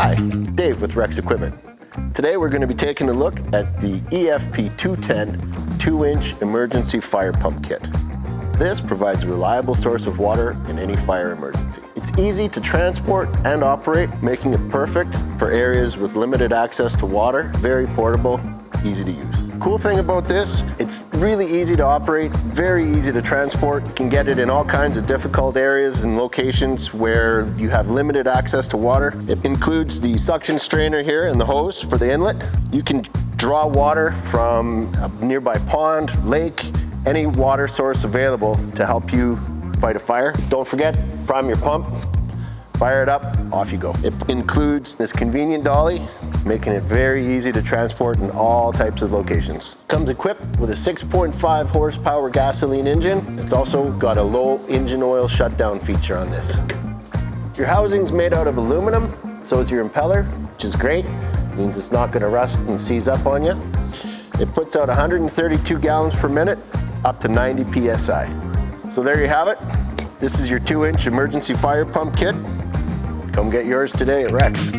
Hi, Dave with Rex Equipment. Today we're going to be taking a look at the EFP210 2-inch emergency fire pump kit. This provides a reliable source of water in any fire emergency. It's easy to transport and operate, making it perfect for areas with limited access to water. Very portable, easy to use. Cool thing about this, it's really easy to operate, very easy to transport. You can get it in all kinds of difficult areas and locations where you have limited access to water. It includes the suction strainer here and the hose for the inlet. You can draw water from a nearby pond, lake, any water source available to help you fight a fire. Don't forget, prime your pump, fire it up, off you go. It includes this convenient dolly, making it very easy to transport in all types of locations. Comes equipped with a 6.5 horsepower gasoline engine. It's also got a low engine oil shutdown feature on this. Your housing's made out of aluminum, so is your impeller, which is great. It means it's not gonna rust and seize up on you. It puts out 132 gallons per minute, up to 90 PSI. So there you have it. This is your 2-inch emergency fire pump kit. Come get yours today at Rex.